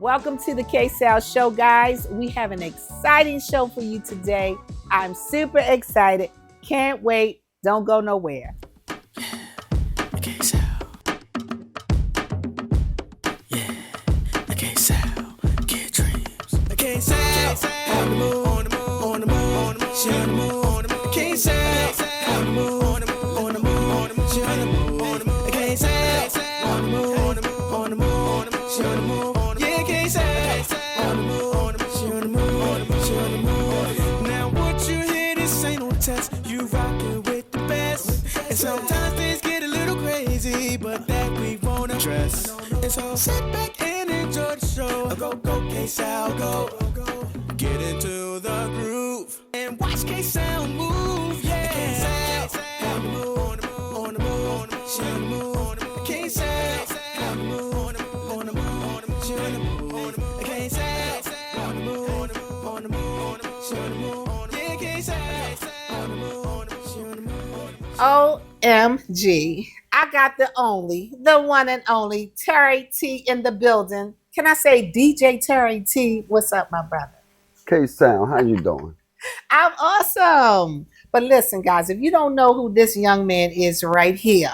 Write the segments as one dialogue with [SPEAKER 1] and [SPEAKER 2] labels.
[SPEAKER 1] Welcome to the Ksal show, guys. We have an exciting show for you today. I'm super excited. Can't wait. Don't go nowhere.
[SPEAKER 2] The Ksal. Yeah, the Ksal. Get dreams. The Ksal. On the move, on the move, on the move, on the move, she on the move, on the move. Ksal. On the move, on the move, on the move, on the move, she on the move, on the move. The Ksal. On the move, on the move, on the move, on the move, she on the move. Yeah, Ksal. On the move, on the move, she on the move, on the move, she on the move. Now what you hear, this ain't no test. You rockin' with the best. And sometimes things get a little crazy, but that we won't address. And so sit back and enjoy the show. Go, go, Ksal, go. Get into the groove and watch Ksal move. Yeah, Ksal. On the move, on the move, on the move, on the move, she on the move, on the move. Ksal. On the move, on the move, on the move, on the move, she on the move, on the move. Ksal. On the move, on the move, on the move, on the move, she on the move. Yeah, Ksal. On the move, on the move, she on the move.
[SPEAKER 1] OMG. I got the only, the one and only Terry T in the building. Can I say DJ Terry T? What's up, my brother?
[SPEAKER 3] Ksal, how you doing?
[SPEAKER 1] I'm awesome. But listen, guys, if you don't know who this young man is right here,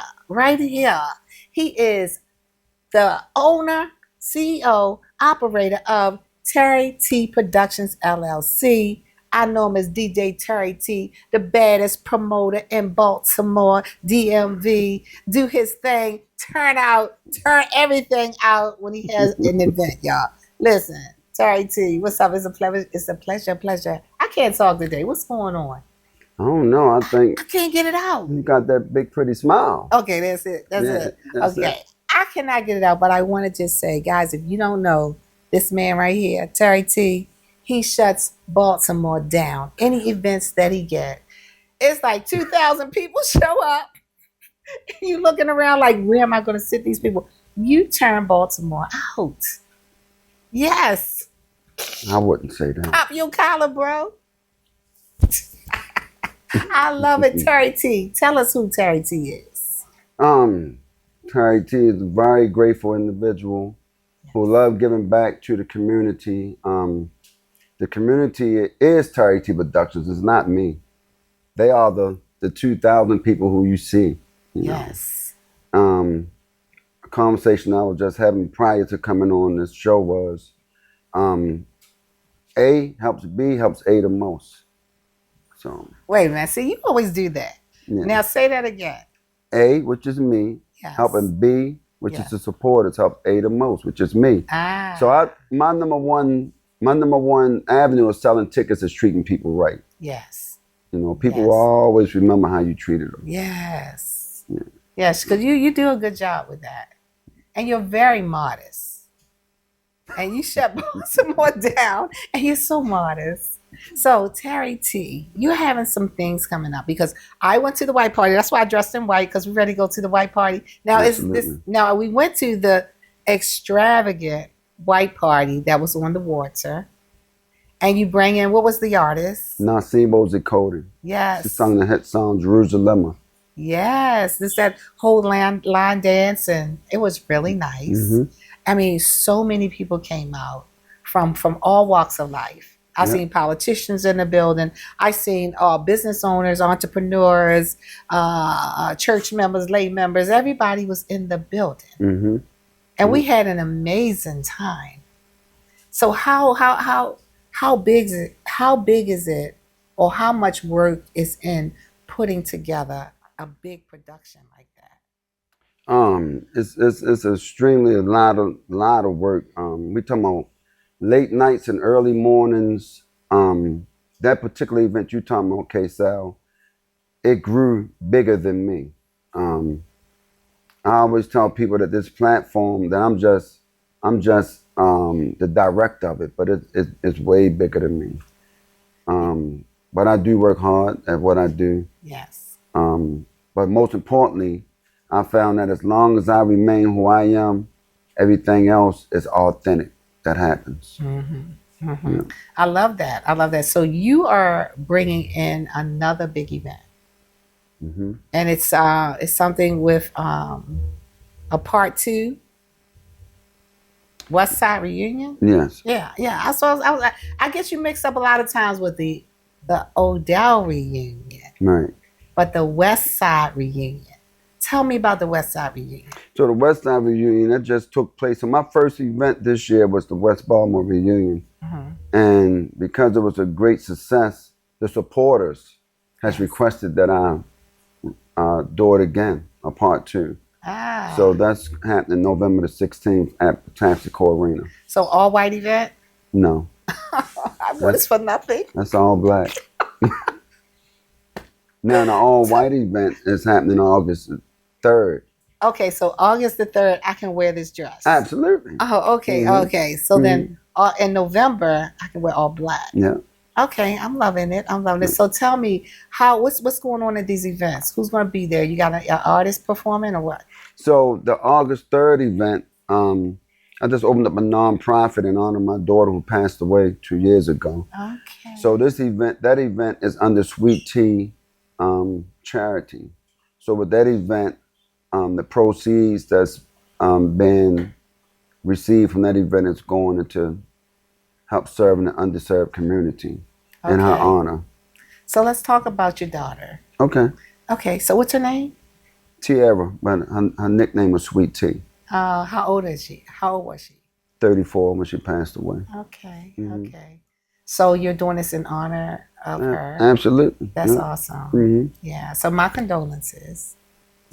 [SPEAKER 1] he is the owner, CEO, operator of Terry T Productions LLC. I know him as DJ Terry T, the baddest promoter in Baltimore, DMV. Do his thing, turn everything out when he has an event, y'all. Listen, Terry T, what's up? It's a pleasure. I can't talk today. What's going on?
[SPEAKER 3] I don't know. I think
[SPEAKER 1] I can't get it out.
[SPEAKER 3] you got that big, pretty smile.
[SPEAKER 1] Okay, that's it.
[SPEAKER 3] That's
[SPEAKER 1] Okay.
[SPEAKER 3] it.
[SPEAKER 1] I cannot get it out, but I want to just say, guys, if you don't know this man right here, Terry T, he shuts Baltimore down. Any events that he get, it's like 2,000 people show up. You looking around like, where am I going to sit these people? You turn Baltimore out. Yes.
[SPEAKER 3] I wouldn't say that.
[SPEAKER 1] Pop your collar, bro. I love it, Terry T. Tell us who Terry T is.
[SPEAKER 3] Terry T is a very grateful individual who love giving back to the community. The community is Terry T Productions. It's not me. They are the 2,000 people who you see.
[SPEAKER 1] Yes.
[SPEAKER 3] A conversation I was just having prior to coming on this show was A helps B helps A the most. So
[SPEAKER 1] Wait a minute. See, you always do that.
[SPEAKER 3] yeah.
[SPEAKER 1] Now say that again.
[SPEAKER 3] A, which is me,
[SPEAKER 1] Yes.
[SPEAKER 3] helping B, which
[SPEAKER 1] Yes.
[SPEAKER 3] is the supporters, help A the most, which is me.
[SPEAKER 1] Ah.
[SPEAKER 3] So my number one avenue of selling tickets is treating people right.
[SPEAKER 1] Yes.
[SPEAKER 3] You know, people
[SPEAKER 1] Yes.
[SPEAKER 3] will always remember how you treated them.
[SPEAKER 1] Yes.
[SPEAKER 3] Yeah.
[SPEAKER 1] Yes, because you do a good job with that. And you're very modest. And you shut Baltimore down, and you're so modest. So, Terry T, you're having some things coming up because I went to the white party. That's why I dressed in white because we're ready to go to the white party. Now,
[SPEAKER 3] Absolutely.
[SPEAKER 1] we went to the extravagant white party that was on the water. And you bring in, what was the artist?
[SPEAKER 3] Nasimo Zakoti.
[SPEAKER 1] Yes.
[SPEAKER 3] She sung the hit song Jerusalem.
[SPEAKER 1] Yes, this that whole line dance, and it was really nice.
[SPEAKER 3] Mhm.
[SPEAKER 1] I mean, so many people came out from all walks of life. I
[SPEAKER 3] Yep.
[SPEAKER 1] seen politicians in the building. I seen business owners, entrepreneurs, church members, lay members. Everybody was in the building,
[SPEAKER 3] Mm-hmm.
[SPEAKER 1] and we had an amazing time. So how big is it? How big is it, or how much work is in putting together a big production like that?
[SPEAKER 3] It's extremely a lot of work. We talking about late nights and early mornings. That particular event you talking about, Ksal, it grew bigger than me. I always tell people that this platform that I'm just the director of it, but it's way bigger than me. But I do work hard at what I do.
[SPEAKER 1] Yes.
[SPEAKER 3] But most importantly, I found that as long as I remain who I am, everything else is authentic that happens.
[SPEAKER 1] Mm-hmm. Mm-hmm.
[SPEAKER 3] Yeah.
[SPEAKER 1] I love that. I love that. So you are bringing in another big event,
[SPEAKER 3] Mm-hmm.
[SPEAKER 1] and it's something with a part two. West Side Reunion?
[SPEAKER 3] Yes.
[SPEAKER 1] Yeah, yeah. I guess you mix up a lot of times with the Odell reunion,
[SPEAKER 3] Right.
[SPEAKER 1] but the West Side reunion. Tell me about the West Side reunion.
[SPEAKER 3] So the West Side reunion that just took place. So my first event this year was the West Baltimore reunion, and because it was a great success, the supporters has requested that I do it again, a part 2.
[SPEAKER 1] Ah.
[SPEAKER 3] So that's happening November the 16th at Tapsico Arena.
[SPEAKER 1] So all white event?
[SPEAKER 3] No,
[SPEAKER 1] I voted for nothing.
[SPEAKER 3] that's all black. Now the all white event is happening August 3rd.
[SPEAKER 1] Okay, so August the 3rd, I can wear this dress.
[SPEAKER 3] Absolutely.
[SPEAKER 1] Oh, okay, okay. So then in November, I can wear all black.
[SPEAKER 3] Yeah.
[SPEAKER 1] Okay, I'm loving it. I'm loving it. So tell me, what's going on at these events? Who's going to be there? You got an artist performing or what?
[SPEAKER 3] So the August 3rd event, I just opened up a nonprofit in honor of my daughter who passed away 2 years ago.
[SPEAKER 1] Okay.
[SPEAKER 3] So that event is under Sweet Tea charity. So with that event, the proceeds that's been received from that event is going into help serving the underserved community in her honor.
[SPEAKER 1] So let's talk about your daughter.
[SPEAKER 3] Okay.
[SPEAKER 1] Okay, so what's her name?
[SPEAKER 3] Tiara, but her nickname was Sweet Tea.
[SPEAKER 1] How old is she? How old was she?
[SPEAKER 3] 34 when she passed away.
[SPEAKER 1] Okay, okay. So you're doing this in honor of her?
[SPEAKER 3] Absolutely.
[SPEAKER 1] That's awesome. Yeah, so my condolences.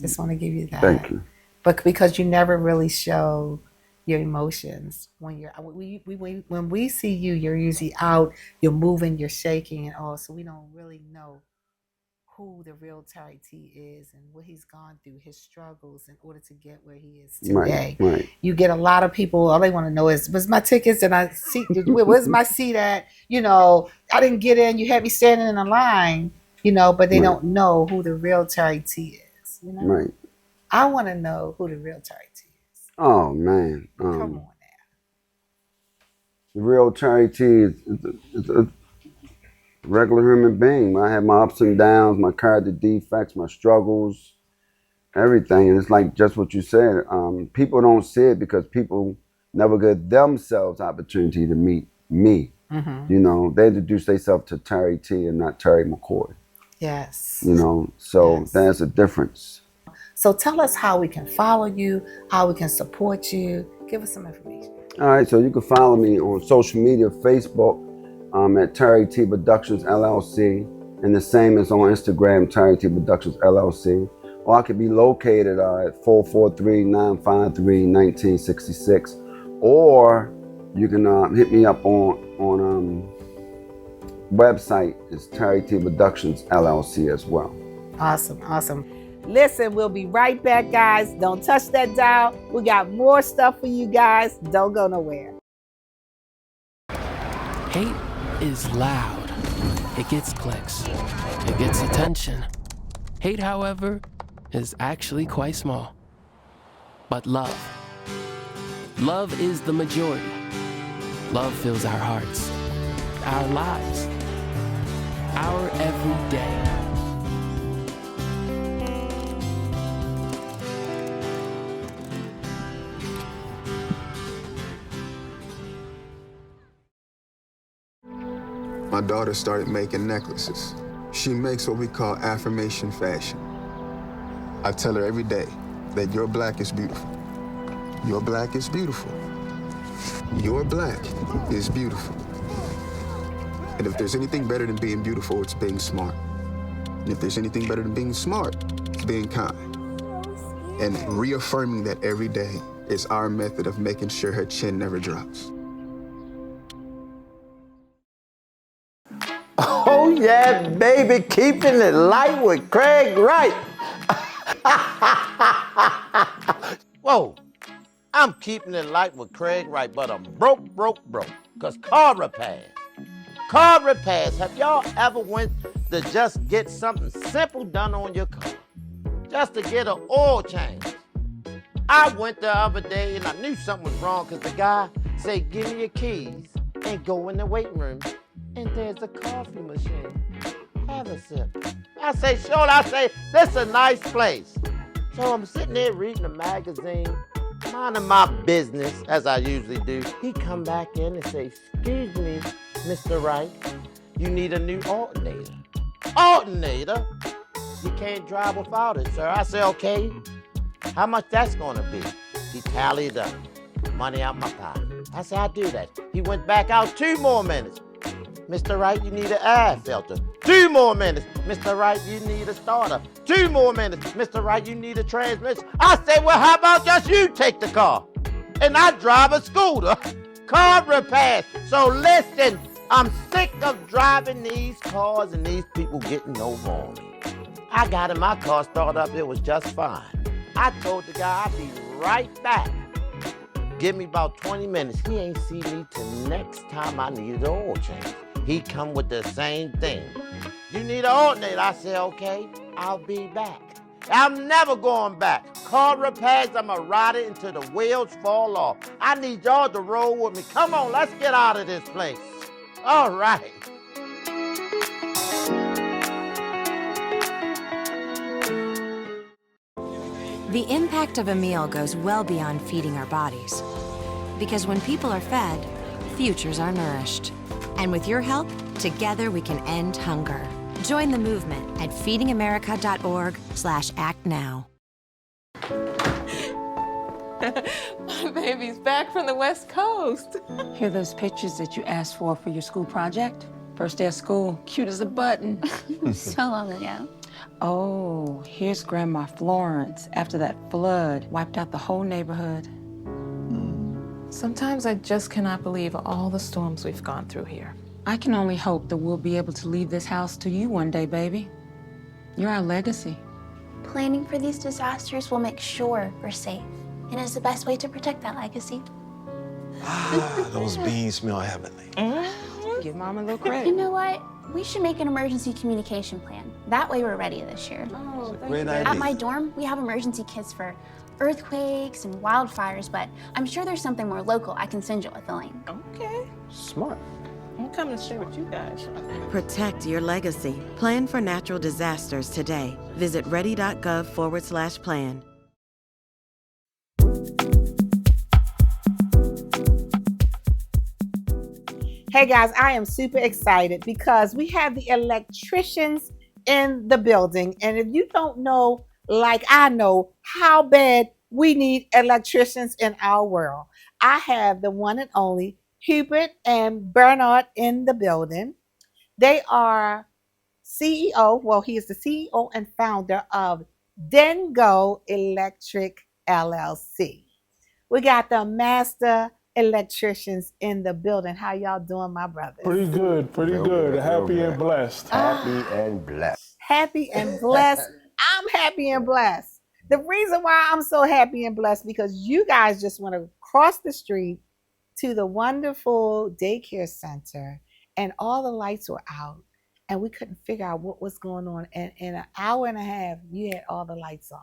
[SPEAKER 1] Just want to give you that.
[SPEAKER 3] Thank you.
[SPEAKER 1] But because you never really show your emotions when you're when we see you, you're usually out, you're moving, you're shaking and all, so we don't really know who the real Terry T is and what he's gone through, his struggles in order to get where he is today.
[SPEAKER 3] Right.
[SPEAKER 1] You get a lot of people, all they want to know is, where's my tickets and where's my seat at? You know, I didn't get in, you had me standing in a line, you know, but they don't know who the real Terry T is. You know?
[SPEAKER 3] Right.
[SPEAKER 1] I want to know who the real Terry T is.
[SPEAKER 3] Oh man.
[SPEAKER 1] Come on now.
[SPEAKER 3] The real Terry T is a regular human being. I have my ups and downs, my character defects, my struggles, everything. And it's like just what you said. People don't see it because people never give themselves opportunity to meet me. You know, they introduce themselves to Terry T and not Terry McCoy.
[SPEAKER 1] Yes.
[SPEAKER 3] You know, so there's a difference.
[SPEAKER 1] So tell us how we can follow you, how we can support you. Give us some information.
[SPEAKER 3] All right, so you can follow me on social media, Facebook, at Terry T Productions LLC, and the same as on Instagram, Terry T Productions LLC. Or I could be located at 443-953-1966, or you can hit me up on website. It's Terry T Productions LLC as well.
[SPEAKER 1] Awesome, awesome. Listen, we'll be right back, guys. Don't touch that dial. We got more stuff for you guys. Don't go nowhere.
[SPEAKER 2] Hate is loud. It gets clicks. It gets attention. Hate, however, is actually quite small. But love is the majority. Love fills our hearts, our lives, our every day.
[SPEAKER 4] My daughter started making necklaces. She makes what we call Affirmation Fashion. I tell her every day that your black is beautiful. Your black is beautiful. Your black is beautiful. And if there's anything better than being beautiful, it's being smart. And if there's anything better than being smart, it's being kind. And reaffirming that every day is our method of making sure her chin never drops.
[SPEAKER 5] Oh yeah, baby, keeping it light with Craig Wright. Whoa, I'm keeping it light with Craig Wright, but I'm broke. Cause car repairs. Have y'all ever went to just get something simple done on your car? Just to get an oil change. I went the other day and I knew something was wrong cause the guy said, give me your keys and go in the waiting room. And there's a coffee machine. Have a sip. I say, sure, this is a nice place. So I'm sitting there reading a magazine, and minding my business as I usually do. He come back in and say, excuse me, Mr. Wright, you need a new alternator. Alternator? You can't drive without it, sir. I say, okay, how much that's gonna be? He tallied up, money out my pocket. I said, I'll do that. He went back out 2 more minutes. Mr. Wright, you need an air filter. 2 more minutes. Mr. Wright, you need a starter. 2 more minutes. Mr. Wright, you need a transmission. I say, well, how about just you take the car? And I drive a scooter. Car repairs. So listen, I'm sick of driving these cars and these people getting over on me. I got in my car, started up, it was just fine. I told the guy I'd be right back. Give me about 20 minutes. He ain't see me till next time I needed an oil change. He come with the same thing. You need an alternator. I said, okay, I'll be back. I'm never going back. Car repairs, I'ma ride it until the wheels fall off. I need y'all to roll with me. Come on, let's get out of this place. All right.
[SPEAKER 6] The impact of a meal goes well beyond feeding our bodies. Because when people are fed, futures are nourished. And with your help, together we can end hunger. Join the movement at feedingamerica.org/actnow.
[SPEAKER 7] My baby's back from the West Coast.
[SPEAKER 8] Here are those pictures that you asked for your school project? First day of school, cute as a button.
[SPEAKER 9] So long ago.
[SPEAKER 8] Oh, here's Grandma Florence after that flood wiped out the whole neighborhood.
[SPEAKER 7] Sometimes I just cannot believe all the storms we've gone through here.
[SPEAKER 8] I can only hope that we'll be able to leave this house to you one day, baby. You're our legacy.
[SPEAKER 9] Planning for these disasters will make sure we're safe, and is the best way to protect that legacy.
[SPEAKER 10] Those beans smell heavenly.
[SPEAKER 8] Give Mom a little credit.
[SPEAKER 9] You know what? We should make an emergency communication plan. That way we're ready this year.
[SPEAKER 8] Oh, thank
[SPEAKER 10] Great
[SPEAKER 8] you.
[SPEAKER 10] idea.
[SPEAKER 9] At my dorm, we have emergency kits for earthquakes and wildfires, but I'm sure there's something more local I can send you with the link.
[SPEAKER 7] Okay.
[SPEAKER 10] Smart.
[SPEAKER 7] I'm coming to share with you guys.
[SPEAKER 11] Protect your legacy. Plan for natural disasters today. Visit ready.gov/plan.
[SPEAKER 1] Hey guys, I am super excited because we have the electricians in the building. And if you don't know, like I know, how bad we need electricians in our world, I have the one and only Hubert and Bernard in the building. They are CEO, well, he is the CEO and founder of Dengo Electric LLC. We got the master electricians in the building. How y'all doing, my brothers?
[SPEAKER 12] Pretty good, pretty good. Happy and blessed.
[SPEAKER 3] Happy and blessed.
[SPEAKER 1] Happy and blessed. I'm happy and blessed. The reason why I'm so happy and blessed because you guys just went across the street to the wonderful daycare center and all the lights were out and we couldn't figure out what was going on. And in an hour and a half, you had all the lights on.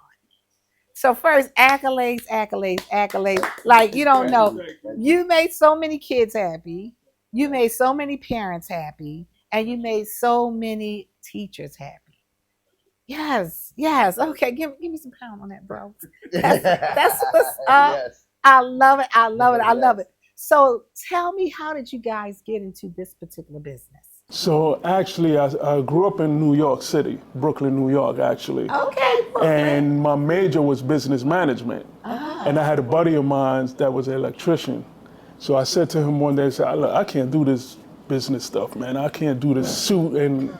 [SPEAKER 1] So first, accolades, accolades, accolades. Like, you don't know. You made so many kids happy. You made so many parents happy. And you made so many teachers happy. Yes, yes. Okay, give me some pound on that, bro. That's what's up. Yes. I love it. I love it. I love it. So tell me, how did you guys get into this particular business?
[SPEAKER 12] So actually, I grew up in New York City, Brooklyn, New York, actually.
[SPEAKER 1] Okay, Brooklyn.
[SPEAKER 12] And my major was business management. And I had a buddy of mine that was an electrician. So I said to him one day, I said, look, I can't do this business stuff, man. I can't do this suit and,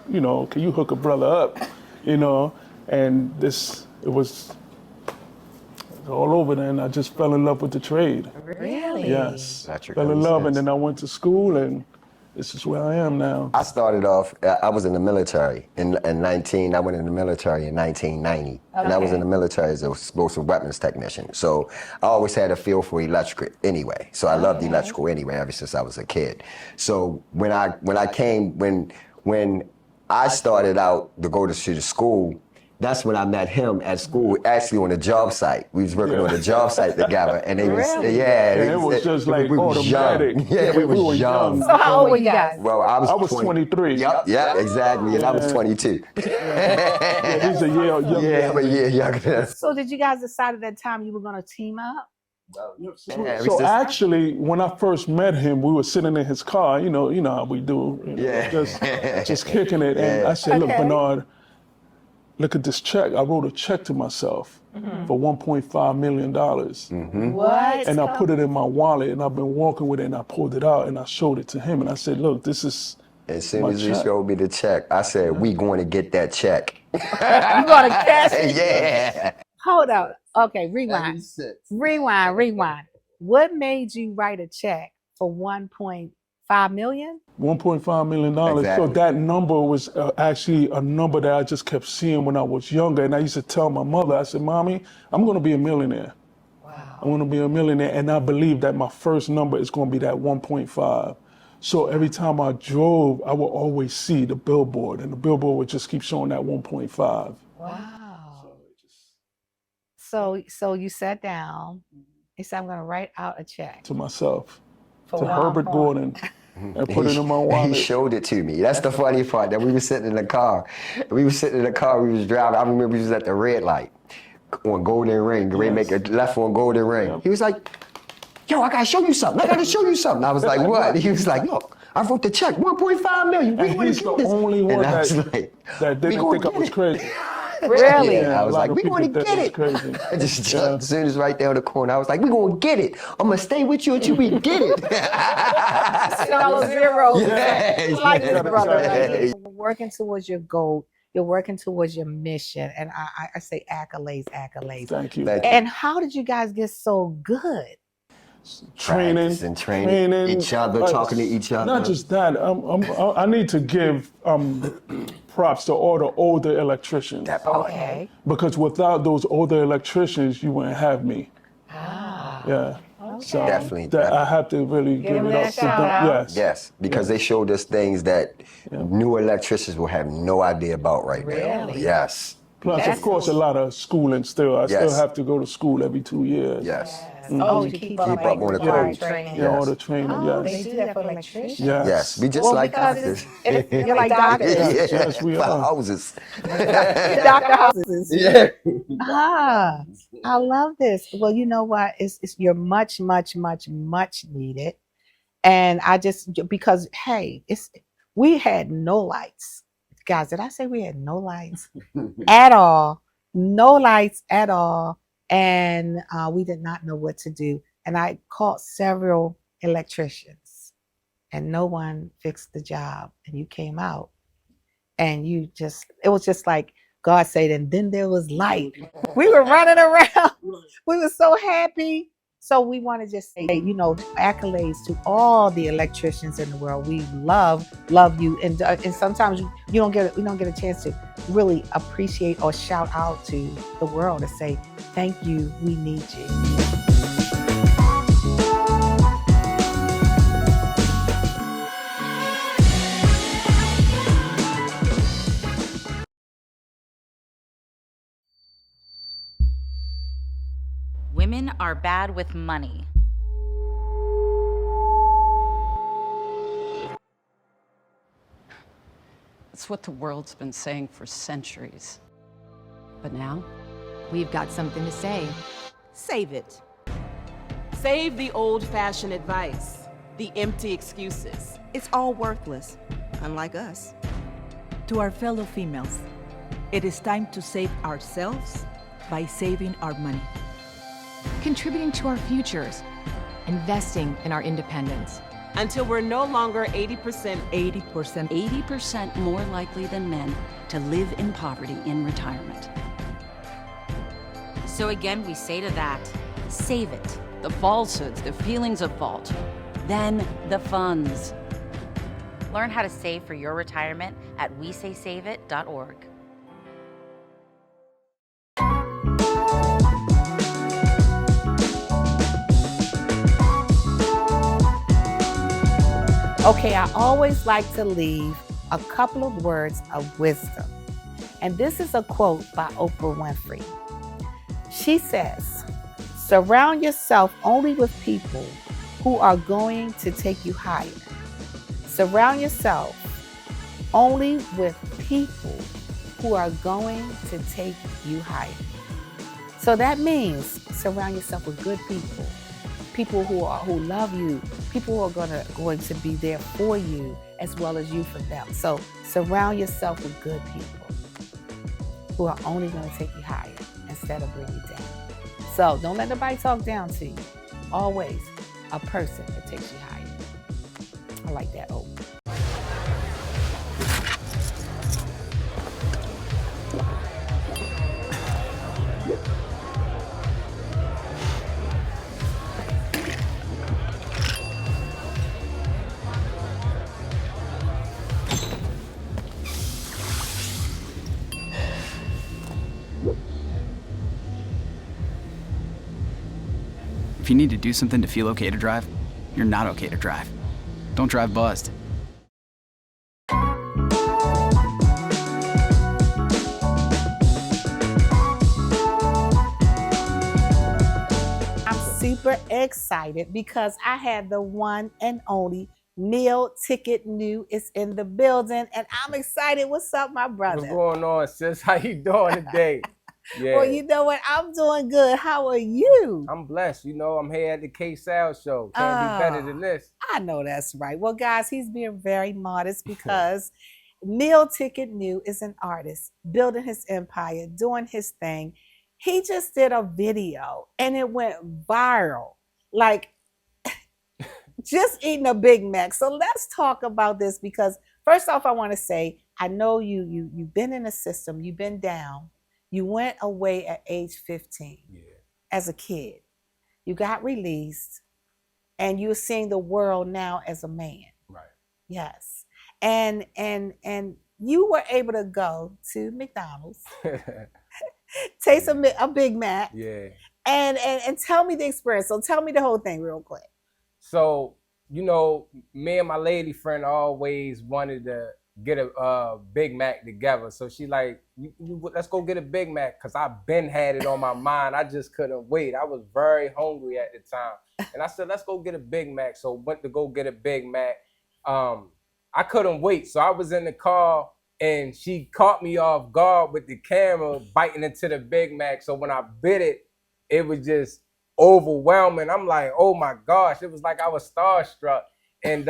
[SPEAKER 12] can you hook a brother up, And it was all over then. I just fell in love with the trade.
[SPEAKER 1] Really?
[SPEAKER 12] Yes. Fell in love, and then I went to school, and this is where I am now.
[SPEAKER 13] I started off, I was in the military I went in the military in 1990. Okay. And I was in the military as an explosive weapons technician. So I always had a feel for electric anyway. So I loved electrical anyway, ever since I was a kid. So when I started out to go to the school, that's when I met him at school, actually on a job site. We was working on a job site together, and they was,
[SPEAKER 12] it was just like
[SPEAKER 13] we was young. Yeah, we was young.
[SPEAKER 1] So how old were you guys?
[SPEAKER 13] Well, I was
[SPEAKER 12] 23.
[SPEAKER 13] Yep, exactly, and I was 22.
[SPEAKER 12] He's a year younger.
[SPEAKER 13] Yeah, I'm a year younger.
[SPEAKER 1] So did you guys decide at that time you were going to team up?
[SPEAKER 12] So actually, when I first met him, we were sitting in his car. You know how we do. Just kicking it. And I said, "Look, Bernard, look at this check. I wrote a check to myself for $1.5 million.
[SPEAKER 1] What?
[SPEAKER 12] And I put it in my wallet, and I've been walking with it, and I pulled it out, and I showed it to him, and I said, look, this is
[SPEAKER 13] As soon
[SPEAKER 12] my
[SPEAKER 13] as he
[SPEAKER 12] check.
[SPEAKER 13] showed me the check, I said, we going to get that check.
[SPEAKER 1] You gonna cash it?
[SPEAKER 13] Yeah.
[SPEAKER 1] Hold up. Okay, rewind. Rewind. What made you write a check for $1.5 million?
[SPEAKER 12] $1.5 million.
[SPEAKER 13] Exactly.
[SPEAKER 12] So that number was actually a number that I just kept seeing when I was younger. And I used to tell my mother, I said, Mommy, I'm going to be a millionaire. Wow. I want to be a millionaire. And I believe that my first number is going to be that 1.5. So every time I drove, I would always see the billboard. And the billboard would just keep showing that 1.5.
[SPEAKER 1] Wow. So you sat down. You said, I'm going to write out a check.
[SPEAKER 12] To myself, to Herbert Gordon. And put it in my wallet.
[SPEAKER 13] He showed it to me. That's the funny part, that we were sitting in the car. We was driving. I remember we was at the red light on Golden Ring. They make a left on Golden Ring. Yeah. He was like, yo, I gotta show you something. I was like, what? He was like, look, I wrote the check, $1.5 million.
[SPEAKER 12] And he's the only one that didn't think I was crazy.
[SPEAKER 1] Really?
[SPEAKER 13] Yeah, I was like, we're going to get it. I just jumped as soon as right down the corner. I was like, we're going to get it. I'm going to stay with you until we get it.
[SPEAKER 1] $0.
[SPEAKER 13] Yes,
[SPEAKER 1] Like
[SPEAKER 13] yes,
[SPEAKER 1] brother.
[SPEAKER 13] yes.
[SPEAKER 1] You're working towards your goal. You're working towards your mission. And I say accolades.
[SPEAKER 12] Thank you.
[SPEAKER 1] And how did you guys get so good?
[SPEAKER 12] Training
[SPEAKER 13] each other, talking to each other.
[SPEAKER 12] Not just that. I need to give props to all the older electricians.
[SPEAKER 1] Okay.
[SPEAKER 12] Because without those older electricians, you wouldn't have me. Yeah.
[SPEAKER 1] Okay.
[SPEAKER 12] So
[SPEAKER 13] Definitely.
[SPEAKER 12] I have to really give it up to them.
[SPEAKER 13] Yes, because they showed us things that new electricians will have no idea about right now. Yes.
[SPEAKER 12] Plus, of course, a lot of schooling still. I still have to go to school every 2 years.
[SPEAKER 13] Yes.
[SPEAKER 1] Oh, to keep up
[SPEAKER 13] on the code.
[SPEAKER 12] Yeah, all the training,
[SPEAKER 1] They do that for electricians?
[SPEAKER 13] Yes, we just like doctors.
[SPEAKER 1] You're like doctors.
[SPEAKER 12] Yes, we are.
[SPEAKER 13] Houses.
[SPEAKER 1] Doctor houses.
[SPEAKER 13] Yeah.
[SPEAKER 1] I love this. Well, you know what? You're much needed. And I just, because, hey, we had no lights. Guys, did I say we had no lights? At all. No lights at all. And we did not know what to do. And I called several electricians and no one fixed the job. And you came out and it was just like God said, and then there was light. We were running around. We were so happy. So we want to just say, accolades to all the electricians in the world. We love you. And sometimes we don't get a chance to really appreciate or shout out to the world and say, thank you, we need you.
[SPEAKER 14] Women are bad with money.
[SPEAKER 15] That's what the world's been saying for centuries. But now,
[SPEAKER 6] We've got something to say.
[SPEAKER 16] Save it. Save the old-fashioned advice, the empty excuses.
[SPEAKER 17] It's all worthless, unlike us.
[SPEAKER 18] To our fellow females, it is time to save ourselves by saving our money.
[SPEAKER 6] Contributing to our futures, investing in our independence.
[SPEAKER 16] Until we're no longer 80%
[SPEAKER 15] more likely than men to live in poverty in retirement.
[SPEAKER 14] So again, we say to that, save it.
[SPEAKER 15] The falsehoods, the feelings of fault, then the funds.
[SPEAKER 14] Learn how to save for your retirement at wesaysaveit.org.
[SPEAKER 1] Okay, I always like to leave a couple of words of wisdom. And this is a quote by Oprah Winfrey. She says, surround yourself only with people who are going to take you higher. Surround yourself only with people who are going to take you higher. So that means surround yourself with good people people who love you, people who are going to be there for you as well as you for them. So surround yourself with good people who are only going to take you higher instead of bring you down. So don't let nobody talk down to you. Always a person that takes you higher. I like that. Oh.
[SPEAKER 19] If you need to do something to feel okay to drive, you're not okay to drive. Don't drive buzzed.
[SPEAKER 1] I'm super excited because I had the one and only Meal Ticket New is in the building, and I'm excited. What's up, my brother?
[SPEAKER 20] What's going on, sis? How you doing today? Yeah.
[SPEAKER 1] Well, you know what? I'm doing good. How are you?
[SPEAKER 20] I'm blessed. You know, I'm here at the Ksal show. Can't be better than this.
[SPEAKER 1] I know that's right. Well, guys, he's being very modest because Meal Ticket New is an artist building his empire, doing his thing. He just did a video and it went viral. Like, just eating a Big Mac. So let's talk about this because first off, I want to say, I know you've been in the system, you've been down. You went away at age 15 as a kid. You got released and you're seeing the world now as a man.
[SPEAKER 20] Right.
[SPEAKER 1] Yes. And you were able to go to McDonald's, taste a Big Mac.
[SPEAKER 20] Yeah.
[SPEAKER 1] And tell me the experience. So tell me the whole thing real quick.
[SPEAKER 20] So, you know, me and my lady friend always wanted to get a Big Mac together. So she like, let's go get a Big Mac because I've been had it on my mind. I just couldn't wait. I was very hungry at the time. And I said, let's go get a Big Mac. So went to go get a Big Mac. I couldn't wait. So I was in the car and she caught me off guard with the camera biting into the Big Mac. So when I bit it, it was just overwhelming. I'm like, oh my gosh. It was like I was starstruck. And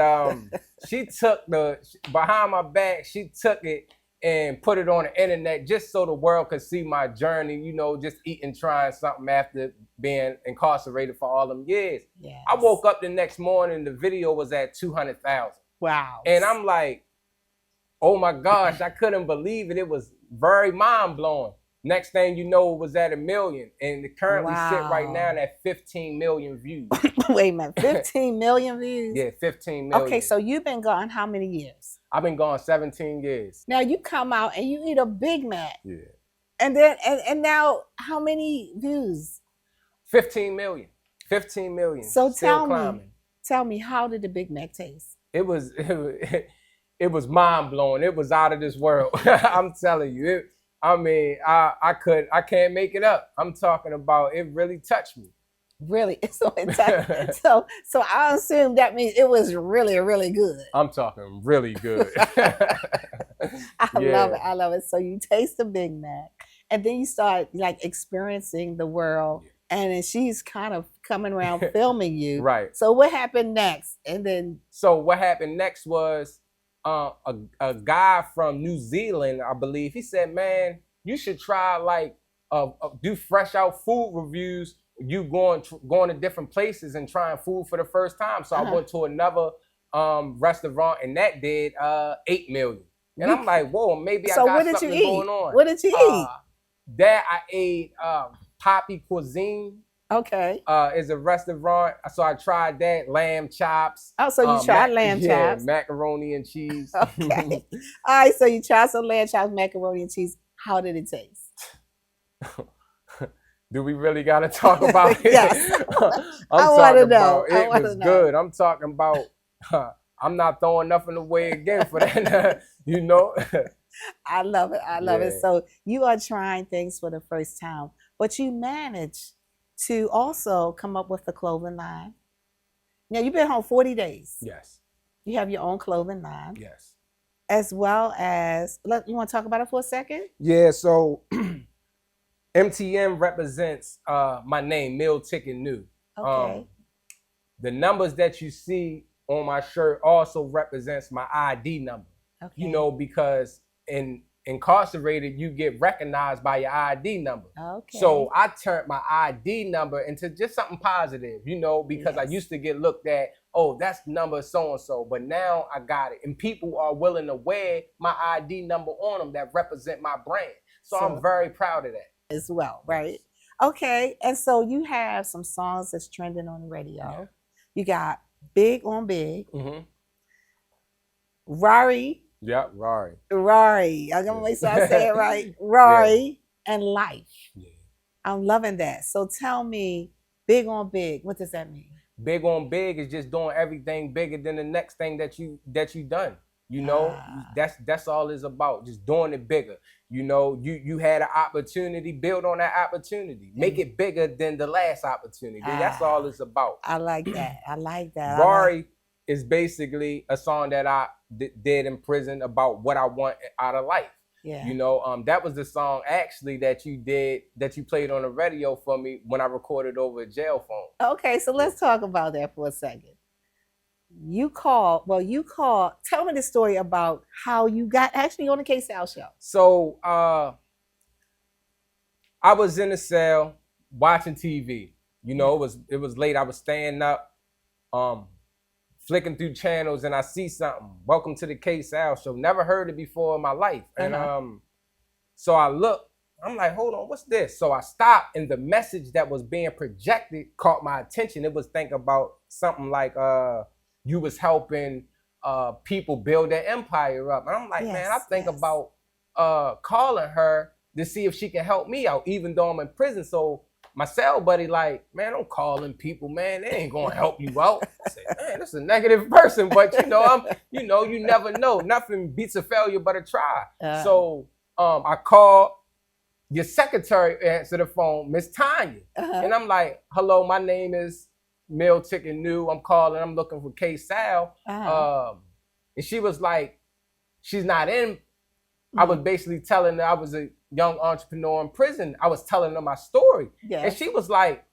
[SPEAKER 20] she took behind my back, she took it and put it on the internet just so the world could see my journey, you know, just eating, trying something after being incarcerated for all them years.
[SPEAKER 1] Yes.
[SPEAKER 20] I woke up the next morning, the video was at 200,000.
[SPEAKER 1] Wow.
[SPEAKER 20] And I'm like, oh my gosh, I couldn't believe it. It was very mind-blowing. Next thing you know, it was at 1 million. And it currently sit right now at 15 million views.
[SPEAKER 1] Wait a minute, 15 million views?
[SPEAKER 20] Yeah, 15 million.
[SPEAKER 1] Okay, so you've been gone how many years?
[SPEAKER 20] I've been gone 17 years.
[SPEAKER 1] Now you come out and you eat a Big Mac.
[SPEAKER 20] Yeah.
[SPEAKER 1] And then and now how many views?
[SPEAKER 20] 15 million. 15 million.
[SPEAKER 1] So
[SPEAKER 20] Still climbing.
[SPEAKER 1] tell me, how did the Big Mac taste?
[SPEAKER 20] It was mind-blowing. It was out of this world. I'm telling you. I can't make it up. I'm talking about it really touched me.
[SPEAKER 1] Really? So I assume that means it was really, really good.
[SPEAKER 20] I'm talking really good.
[SPEAKER 1] I love it. I love it. So you taste the Big Mac and then you start like experiencing the world and then she's kind of coming around filming you.
[SPEAKER 20] Right.
[SPEAKER 1] So what happened next? And then
[SPEAKER 20] so what happened next was a guy from New Zealand, I believe, he said, man, you should try like do fresh out food reviews. You going to different places and trying food for the first time. So I went to another restaurant and that did 8 million. And I'm like, whoa, maybe I got something going on.
[SPEAKER 1] What did you eat?
[SPEAKER 20] That I ate Poppy Cuisine.
[SPEAKER 1] Okay.
[SPEAKER 20] Is a restaurant. So I tried that. Lamb chops.
[SPEAKER 1] Oh, so you tried lamb chops.
[SPEAKER 20] Yeah, macaroni and cheese.
[SPEAKER 1] Okay. All right, so you tried some lamb chops, macaroni and cheese. How did it taste?
[SPEAKER 20] Do we really got to talk about it?
[SPEAKER 1] Yes.
[SPEAKER 20] I want to know. It
[SPEAKER 1] was
[SPEAKER 20] was good. I'm talking about, I'm not throwing nothing away again for that, you know?
[SPEAKER 1] I love it. I love it. So you are trying things for the first time, but you managed to also come up with the clothing line. Now, you've been home 40 days.
[SPEAKER 20] Yes.
[SPEAKER 1] You have your own clothing line.
[SPEAKER 20] Yes.
[SPEAKER 1] As well as, you want to talk about it for a second?
[SPEAKER 20] Yeah, so MTN represents my name, Meal Ticket New.
[SPEAKER 1] Okay.
[SPEAKER 20] The numbers that you see on my shirt also represents my ID number.
[SPEAKER 1] Okay.
[SPEAKER 20] You know, because in incarcerated, you get recognized by your ID number.
[SPEAKER 1] Okay.
[SPEAKER 20] So I turned my ID number into just something positive, you know, because I used to get looked at, oh, that's number so-and-so, but now I got it. And people are willing to wear my ID number on them that represent my brand. So I'm very proud of that.
[SPEAKER 1] As well, right? Okay, and so you have some songs that's trending on the radio.
[SPEAKER 20] Yeah.
[SPEAKER 1] You got Big on Big,
[SPEAKER 20] Mm-hmm.
[SPEAKER 1] Rory,
[SPEAKER 20] Yeah, Rory.
[SPEAKER 1] I'm gonna make sure I say it right. Rory and Life.
[SPEAKER 20] Yeah.
[SPEAKER 1] I'm loving that. So tell me, Big on Big, what does that mean?
[SPEAKER 20] Big on big is just doing everything bigger than the next thing that you done. You know, that's all it's about. Just doing it bigger. You know, you had an opportunity, build on that opportunity. Make it bigger than the last opportunity. That's all it's about.
[SPEAKER 1] I like that. I like that.
[SPEAKER 20] Rory is basically a song that I did in prison about what I want out of life.
[SPEAKER 1] Yeah.
[SPEAKER 20] You know, that was the song actually that you played on the radio for me when I recorded over a jail phone.
[SPEAKER 1] Okay, so let's talk about that for a second. You called, tell me the story about how you got actually on the Ksal show.
[SPEAKER 20] So I was in the cell watching TV. You know, it was late. I was staying up, flicking through channels, and I see something. Welcome to the Ksal show. Never heard it before in my life. And so I look, I'm like, hold on, what's this? So I stopped, and the message that was being projected caught my attention. It was thinking about something like you was helping people build their empire up. And I'm like, man, I think about calling her to see if she can help me out, even though I'm in prison. So my cell buddy like, man, don't call them people, man. They ain't gonna help you out. I said, man, this is a negative person, but you never know. Nothing beats a failure but a try. So I called your secretary, answered the phone, Miss Tanya. And I'm like, hello, my name is Meal Ticket New. I'm calling, I'm looking for Ksal. And she was like, she's not in. I was basically telling her I was a young entrepreneur in prison. I was telling her my story.
[SPEAKER 1] Yes.
[SPEAKER 20] And she was like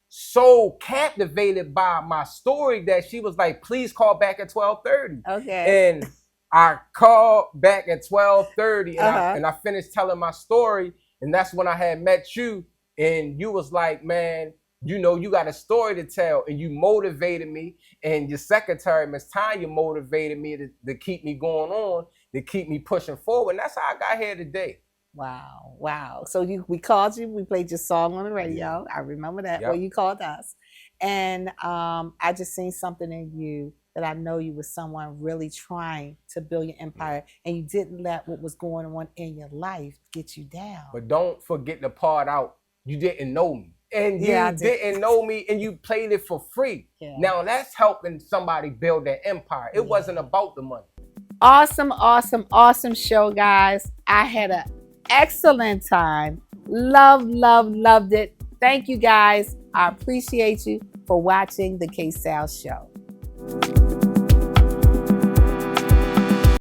[SPEAKER 20] so captivated by my story that she was like, please call back at 12:30.
[SPEAKER 1] Okay.
[SPEAKER 20] And I called back at 12:30 and I finished telling my story. And that's when I had met you. And you was like, man, you know, you got a story to tell. And you motivated me. And your secretary, Miss Tanya, motivated me to keep me going on, to keep me pushing forward. And that's how I got here today.
[SPEAKER 1] Wow. So we called you, we played your song on the radio. I remember that.
[SPEAKER 20] Yep.
[SPEAKER 1] Well, you called us. And I just seen something in you that I know you was someone really trying to build your empire, and you didn't let what was going on in your life get you down.
[SPEAKER 20] But don't forget the part out, you didn't know me. And you
[SPEAKER 1] Yeah, I
[SPEAKER 20] didn't know me, and you played it for free.
[SPEAKER 1] Yeah.
[SPEAKER 20] Now that's helping somebody build their empire. It wasn't about the money.
[SPEAKER 1] Awesome show, guys. I had an excellent time. Loved it. Thank you, guys. I appreciate you for watching the Ksal show.